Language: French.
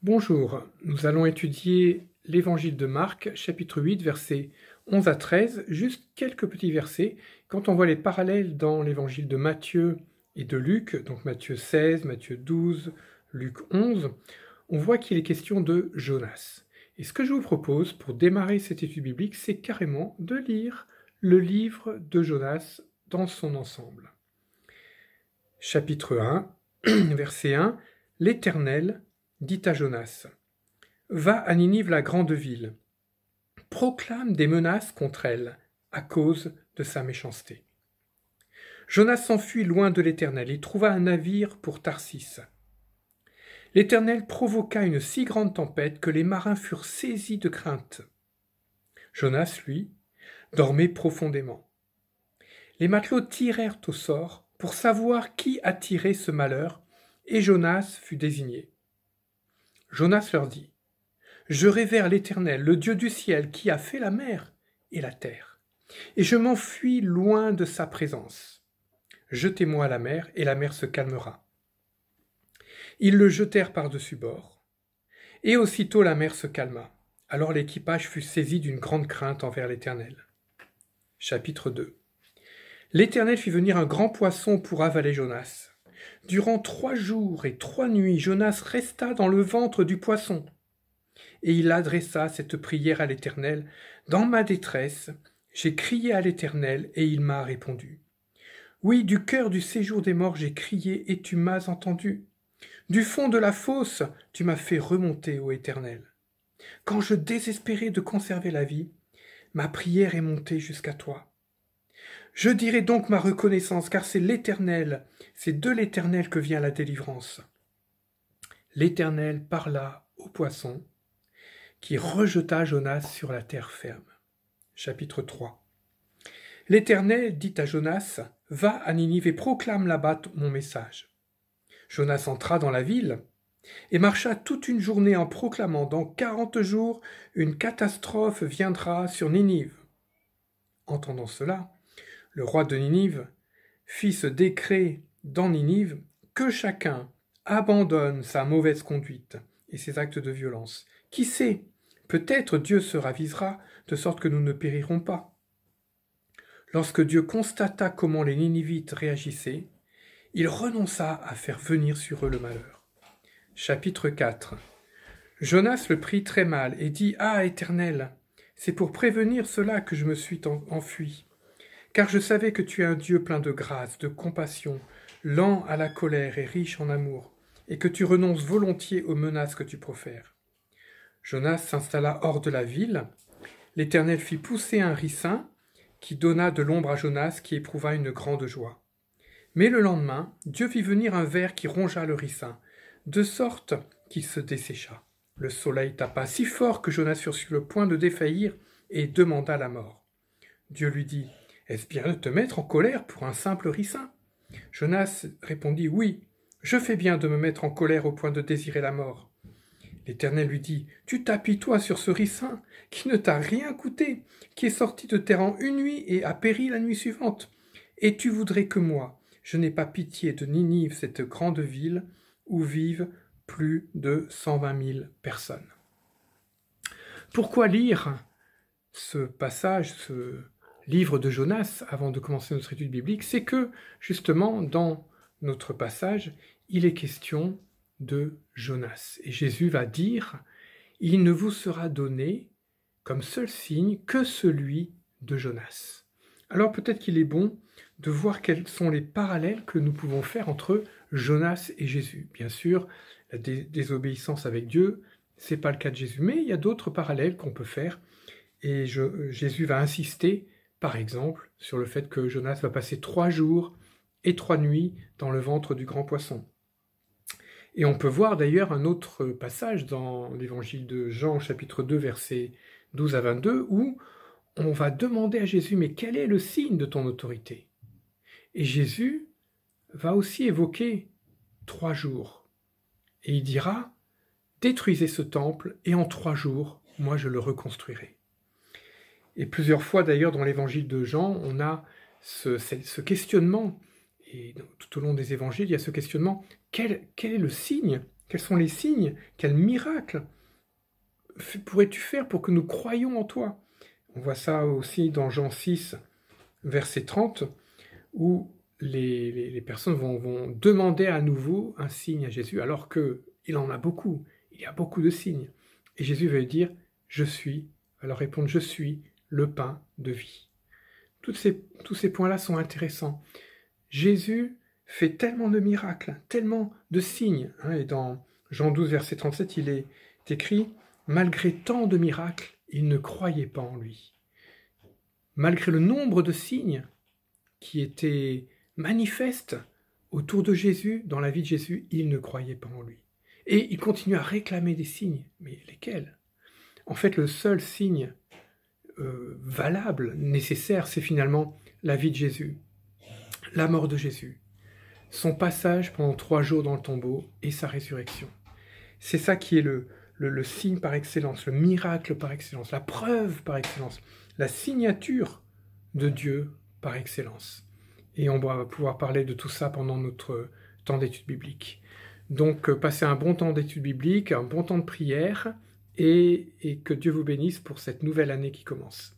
Bonjour, nous allons étudier l'évangile de Marc, chapitre 8, versets 11 à 13, juste quelques petits versets. Quand on voit les parallèles dans l'évangile de Matthieu et de Luc, donc Matthieu 16, Matthieu 12, Luc 11, on voit qu'il est question de Jonas. Et ce que je vous propose pour démarrer cette étude biblique, c'est carrément de lire le livre de Jonas dans son ensemble. Chapitre 1, verset 1, l'Éternel dit à Jonas, « Va à Ninive, la grande ville, proclame des menaces contre elle à cause de sa méchanceté. » Jonas s'enfuit loin de l'Éternel et trouva un navire pour Tarsis. L'Éternel provoqua une si grande tempête que les marins furent saisis de crainte. Jonas, lui, dormait profondément. Les matelots tirèrent au sort pour savoir qui attirait ce malheur, et Jonas fut désigné. Jonas leur dit, « Je révère l'Éternel, le Dieu du ciel, qui a fait la mer et la terre, et je m'enfuis loin de sa présence. Jetez-moi à la mer, et la mer se calmera. » Ils le jetèrent par-dessus bord, et aussitôt la mer se calma. Alors l'équipage fut saisi d'une grande crainte envers l'Éternel. Chapitre 2. L'Éternel fit venir un grand poisson pour avaler Jonas. Durant 3 jours et 3 nuits, Jonas resta dans le ventre du poisson. Et il adressa cette prière à l'Éternel. « Dans ma détresse, j'ai crié à l'Éternel, et il m'a répondu. Oui, du cœur du séjour des morts, j'ai crié, et tu m'as entendu. Du fond de la fosse, tu m'as fait remonter, ô Éternel. Quand je désespérais de conserver la vie, ma prière est montée jusqu'à toi. Je dirai donc ma reconnaissance, car c'est l'Éternel, c'est de l'Éternel que vient la délivrance. » L'Éternel parla au poisson, qui rejeta Jonas sur la terre ferme. Chapitre 3. L'Éternel dit à Jonas, « Va à Ninive et proclame là-bas mon message. » Jonas entra dans la ville et marcha toute une journée en proclamant, « Dans 40 jours, une catastrophe viendra sur Ninive. » Entendant cela, le roi de Ninive fit ce décret dans Ninive que chacun abandonne sa mauvaise conduite et ses actes de violence. Qui sait, peut-être Dieu se ravisera de sorte que nous ne périrons pas. Lorsque Dieu constata comment les Ninivites réagissaient, il renonça à faire venir sur eux le malheur. Chapitre 4. Jonas le prit très mal et dit, « Ah, Éternel, c'est pour prévenir cela que je me suis enfui. Car je savais que tu es un Dieu plein de grâce, de compassion, lent à la colère et riche en amour, et que tu renonces volontiers aux menaces que tu profères. » Jonas s'installa hors de la ville. L'Éternel fit pousser un ricin qui donna de l'ombre à Jonas, qui éprouva une grande joie. Mais le lendemain, Dieu fit venir un ver qui rongea le ricin, de sorte qu'il se dessécha. Le soleil tapa si fort que Jonas fut sur le point de défaillir et demanda la mort. Dieu lui dit, « Est-ce bien de te mettre en colère pour un simple ricin ?» Jonas répondit, « Oui, je fais bien de me mettre en colère au point de désirer la mort. » L'Éternel lui dit, « Tu t'appuies-toi sur ce ricin qui ne t'a rien coûté, qui est sorti de tes rangs une nuit et a péri la nuit suivante. Et tu voudrais que moi, je n'ai pas pitié de Ninive, cette grande ville où vivent plus de 120 000 personnes. » Pourquoi lire ce passage, ce livre de Jonas, avant de commencer notre étude biblique? C'est que, justement, dans notre passage, il est question de Jonas. Et Jésus va dire, « Il ne vous sera donné comme seul signe que celui de Jonas. » Alors peut-être qu'il est bon de voir quels sont les parallèles que nous pouvons faire entre Jonas et Jésus. Bien sûr, la désobéissance avec Dieu, c'est pas le cas de Jésus, mais il y a d'autres parallèles qu'on peut faire. Et Jésus va insister, par exemple, sur le fait que Jonas va passer 3 jours et 3 nuits dans le ventre du grand poisson. Et on peut voir d'ailleurs un autre passage dans l'évangile de Jean, chapitre 2, versets 12 à 22, où on va demander à Jésus, « Mais quel est le signe de ton autorité ?» Et Jésus va aussi évoquer 3 jours. Et il dira, « Détruisez ce temple, et en 3 jours, moi je le reconstruirai. » Et plusieurs fois d'ailleurs dans l'évangile de Jean, on a ce questionnement, et tout au long des évangiles, il y a ce questionnement, quel est le signe Quels sont les signes? Quels miracles pourrais-tu faire pour que nous croyions en toi? On voit ça aussi dans Jean 6, verset 30, où les personnes vont demander à nouveau un signe à Jésus, alors qu'il en a beaucoup, il y a beaucoup de signes. Et Jésus va lui dire, je suis, va leur répondre, je suis le pain de vie. Tous ces points-là sont intéressants. Jésus fait tellement de miracles, tellement de signes, et dans Jean 12, verset 37, il est écrit, malgré tant de miracles, ils ne croyaient pas en lui. Malgré le nombre de signes qui étaient manifestes autour de Jésus, dans la vie de Jésus, ils ne croyaient pas en lui. Et ils continuent à réclamer des signes. Mais lesquels? En fait, le seul signe valable, nécessaire, c'est finalement la vie de Jésus, la mort de Jésus, son passage pendant 3 jours dans le tombeau et sa résurrection. C'est ça qui est le signe par excellence, le miracle par excellence, la preuve par excellence, la signature de Dieu par excellence. Et on va pouvoir parler de tout ça pendant notre temps d'études bibliques. Donc, passez un bon temps d'études bibliques, un bon temps de prière, et que Dieu vous bénisse pour cette nouvelle année qui commence.